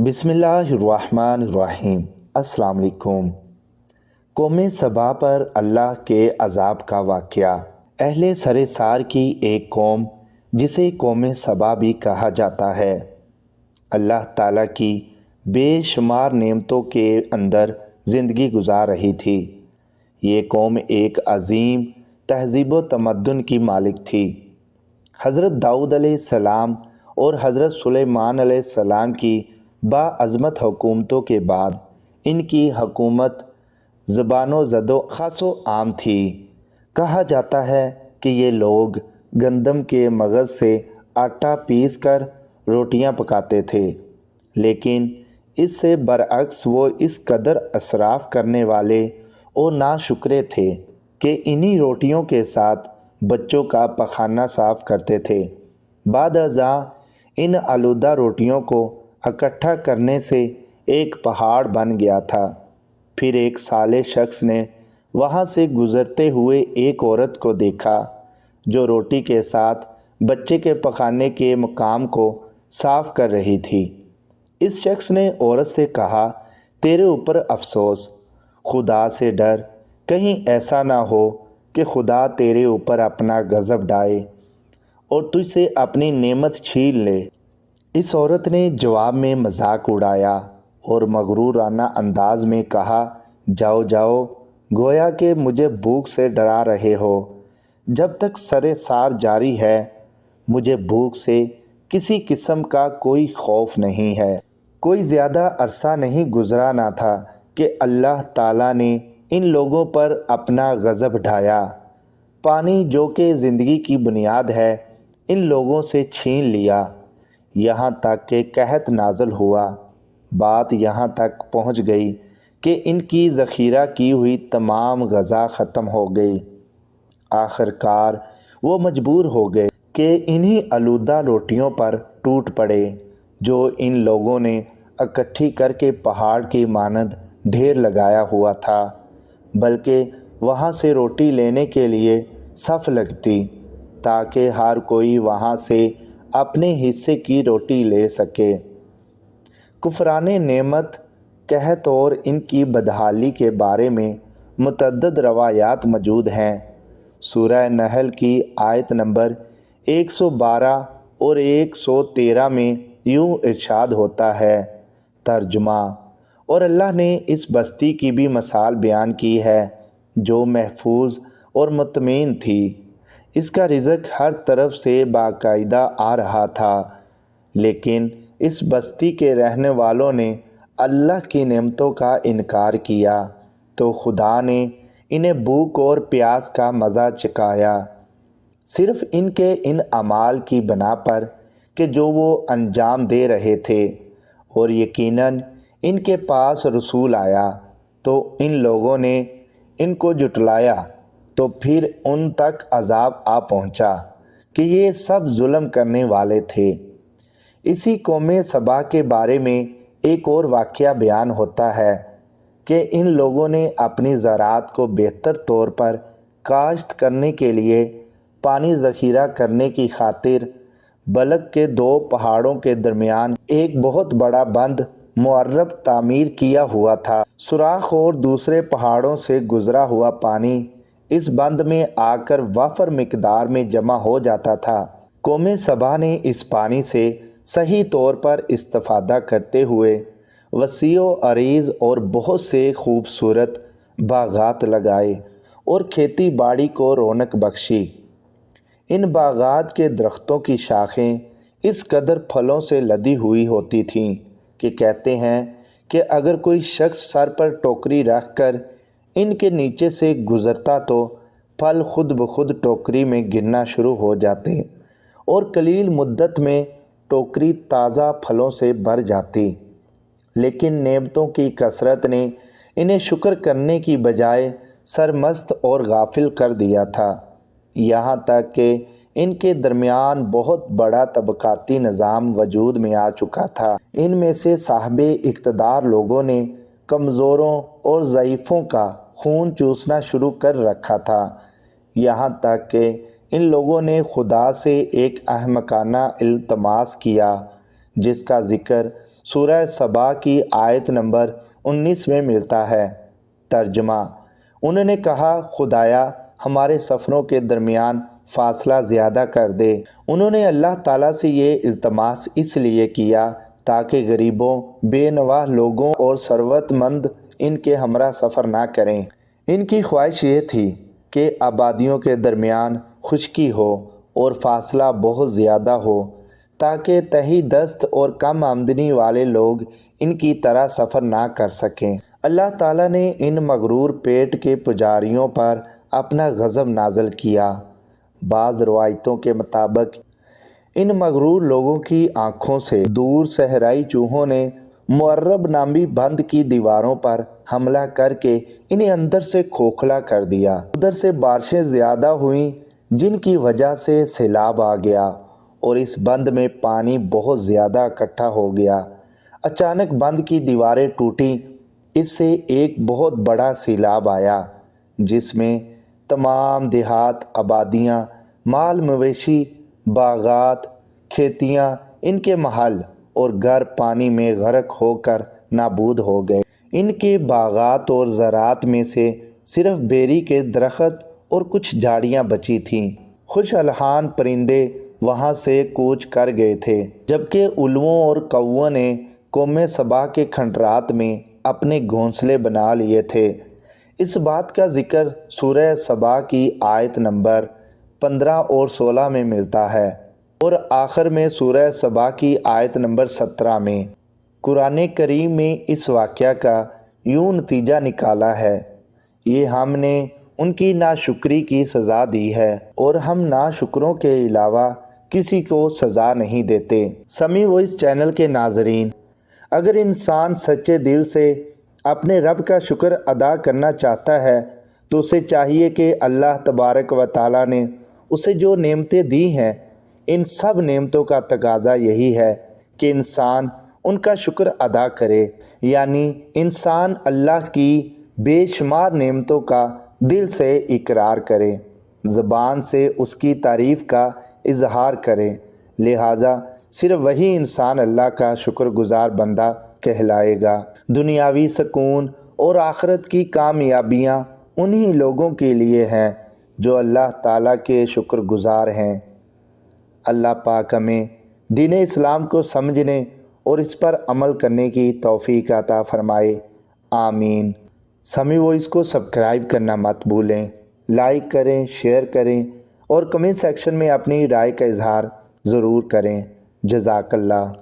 بسم اللہ الرحمن الرحیم۔ السلام علیکم۔ قوم سبا پر اللہ کے عذاب کا واقعہ۔ اہل سر سار کی ایک قوم جسے قوم سبا بھی کہا جاتا ہے، اللہ تعالیٰ کی بے شمار نعمتوں کے اندر زندگی گزار رہی تھی۔ یہ قوم ایک عظیم تہذیب و تمدن کی مالک تھی۔ حضرت داؤد علیہ السلام اور حضرت سلیمان علیہ السلام کی باعظمت حکومتوں کے بعد ان کی حکومت زبان و زد و خاص و عام تھی۔ کہا جاتا ہے کہ یہ لوگ گندم کے مغز سے آٹا پیس کر روٹیاں پکاتے تھے، لیکن اس سے برعکس وہ اس قدر اسراف کرنے والے اور ناشکرے تھے کہ انہی روٹیوں کے ساتھ بچوں کا پخانہ صاف کرتے تھے۔ بعد ازاں ان آلودہ روٹیوں کو اکٹھا کرنے سے ایک پہاڑ بن گیا تھا۔ پھر ایک صالح شخص نے وہاں سے گزرتے ہوئے ایک عورت کو دیکھا جو روٹی کے ساتھ بچے کے پخانے کے مقام کو صاف کر رہی تھی۔ اس شخص نے عورت سے کہا، تیرے اوپر افسوس، خدا سے ڈر، کہیں ایسا نہ ہو کہ خدا تیرے اوپر اپنا غضب ڈھائے اور تجھ سے اپنی نعمت چھین لے۔ اس عورت نے جواب میں مذاق اڑایا اور مغرورانہ انداز میں کہا، جاؤ جاؤ، گویا کہ مجھے بھوک سے ڈرا رہے ہو۔ جب تک سر سار جاری ہے مجھے بھوک سے کسی قسم کا کوئی خوف نہیں ہے۔ کوئی زیادہ عرصہ نہیں گزرا نہ تھا کہ اللہ تعالیٰ نے ان لوگوں پر اپنا غضب ڈھایا۔ پانی جو کہ زندگی کی بنیاد ہے ان لوگوں سے چھین لیا، یہاں تک کہ قحط نازل ہوا۔ بات یہاں تک پہنچ گئی کہ ان کی ذخیرہ کی ہوئی تمام غذا ختم ہو گئی۔ آخر کار وہ مجبور ہو گئے کہ انہی آلودہ روٹیوں پر ٹوٹ پڑے جو ان لوگوں نے اکٹھی کر کے پہاڑ کی مانند ڈھیر لگایا ہوا تھا، بلکہ وہاں سے روٹی لینے کے لیے صف لگتی تاکہ ہر کوئی وہاں سے اپنے حصے کی روٹی لے سکے۔ کفران نعمت، قحط اور ان کی بدحالی کے بارے میں متعدد روایات موجود ہیں۔ سورہ نحل کی آیت نمبر 112 اور 113 میں یوں ارشاد ہوتا ہے، ترجمہ: اور اللہ نے اس بستی کی بھی مثال بیان کی ہے جو محفوظ اور مطمئن تھی، اس کا رزق ہر طرف سے باقاعدہ آ رہا تھا، لیکن اس بستی کے رہنے والوں نے اللہ کی نعمتوں کا انکار کیا تو خدا نے انہیں بھوک اور پیاس کا مزہ چکھایا، صرف ان کے ان اعمال کی بنا پر کہ جو وہ انجام دے رہے تھے، اور یقیناً ان کے پاس رسول آیا تو ان لوگوں نے ان کو جھٹلایا، تو پھر ان تک عذاب آ پہنچا کہ یہ سب ظلم کرنے والے تھے۔ اسی قوم سبا کے بارے میں ایک اور واقعہ بیان ہوتا ہے کہ ان لوگوں نے اپنی زراعت کو بہتر طور پر کاشت کرنے کے لیے پانی ذخیرہ کرنے کی خاطر بلک کے 2 پہاڑوں کے درمیان ایک بہت بڑا بند معرب تعمیر کیا ہوا تھا۔ سوراخ اور دوسرے پہاڑوں سے گزرا ہوا پانی اس بند میں آ کر وافر مقدار میں جمع ہو جاتا تھا۔ قوم سبا نے اس پانی سے صحیح طور پر استفادہ کرتے ہوئے وسیع و عریض اور بہت سے خوبصورت باغات لگائے اور کھیتی باڑی کو رونق بخشی۔ ان باغات کے درختوں کی شاخیں اس قدر پھلوں سے لدی ہوئی ہوتی تھیں کہ کہتے ہیں کہ اگر کوئی شخص سر پر ٹوکری رکھ کر ان کے نیچے سے گزرتا تو پھل خود بخود ٹوکری میں گرنا شروع ہو جاتے اور قلیل مدت میں ٹوکری تازہ پھلوں سے بھر جاتی، لیکن نعمتوں کی کثرت نے انہیں شکر کرنے کی بجائے سرمست اور غافل کر دیا تھا، یہاں تک کہ ان کے درمیان بہت بڑا طبقاتی نظام وجود میں آ چکا تھا۔ ان میں سے صاحب اقتدار لوگوں نے کمزوروں اور ضعیفوں کا خون چوسنا شروع کر رکھا تھا، یہاں تک کہ ان لوگوں نے خدا سے ایک احمقانہ التماس کیا جس کا ذکر سورہ سبا کی آیت نمبر 19 میں ملتا ہے۔ ترجمہ: انہوں نے کہا، خدایا ہمارے سفروں کے درمیان فاصلہ زیادہ کر دے۔ انہوں نے اللہ تعالیٰ سے یہ التماس اس لیے کیا تاکہ غریبوں، بے نواح لوگوں اور ثروت مند ان کے ہمراہ سفر نہ کریں۔ ان کی خواہش یہ تھی کہ آبادیوں کے درمیان خشکی ہو اور فاصلہ بہت زیادہ ہو تاکہ تہی دست اور کم آمدنی والے لوگ ان کی طرح سفر نہ کر سکیں۔ اللہ تعالیٰ نے ان مغرور پیٹ کے پجاریوں پر اپنا غضب نازل کیا۔ بعض روایتوں کے مطابق ان مغرور لوگوں کی آنکھوں سے دور صحرائی چوہوں نے معرب نامی بند کی دیواروں پر حملہ کر کے انہیں اندر سے کھوکھلا کر دیا۔ ادھر سے بارشیں زیادہ ہوئیں جن کی وجہ سے سیلاب آ گیا اور اس بند میں پانی بہت زیادہ اکٹھا ہو گیا۔ اچانک بند کی دیواریں ٹوٹیں، اس سے ایک بہت بڑا سیلاب آیا جس میں تمام دیہات، آبادیاں، مال مویشی، باغات، کھیتیاں، ان کے محل اور گھر پانی میں غرق ہو کر نابود ہو گئے۔ ان کے باغات اور زراعت میں سے صرف بیری کے درخت اور کچھ جھاڑیاں بچی تھیں۔ خوش الحان پرندے وہاں سے کوچ کر گئے تھے، جبکہ الووں اور کووں نے قوم سبا کے کھنڈرات میں اپنے گھونسلے بنا لیے تھے۔ اس بات کا ذکر سورہ سبا کی آیت نمبر 15 اور 16 میں ملتا ہے اور آخر میں سورہ سبا کی آیت نمبر 17 میں۔ قرآن کریم میں اس واقعہ کا یوں نتیجہ نکالا ہے، یہ ہم نے ان کی ناشکری کی سزا دی ہے اور ہم ناشکروں کے علاوہ کسی کو سزا نہیں دیتے۔ سمیع وائس چینل کے ناظرین، اگر انسان سچے دل سے اپنے رب کا شکر ادا کرنا چاہتا ہے تو اسے چاہیے کہ اللہ تبارک و تعالیٰ نے اسے جو نعمتیں دی ہیں، ان سب نعمتوں کا تقاضا یہی ہے کہ انسان ان کا شکر ادا کرے، یعنی انسان اللہ کی بے شمار نعمتوں کا دل سے اقرار کرے، زبان سے اس کی تعریف کا اظہار کرے۔ لہٰذا صرف وہی انسان اللہ کا شکر گزار بندہ کہلائے گا۔ دنیاوی سکون اور آخرت کی کامیابیاں انہی لوگوں کے لیے ہیں جو اللہ تعالیٰ کے شکر گزار ہیں۔ اللہ پاک ہمیں دین اسلام کو سمجھنے اور اس پر عمل کرنے کی توفیق عطا فرمائے، آمین۔ سمیع وائس کو سبسکرائب کرنا مت بھولیں، لائک کریں، شیئر کریں اور کمنٹ سیکشن میں اپنی رائے کا اظہار ضرور کریں۔ جزاک اللہ۔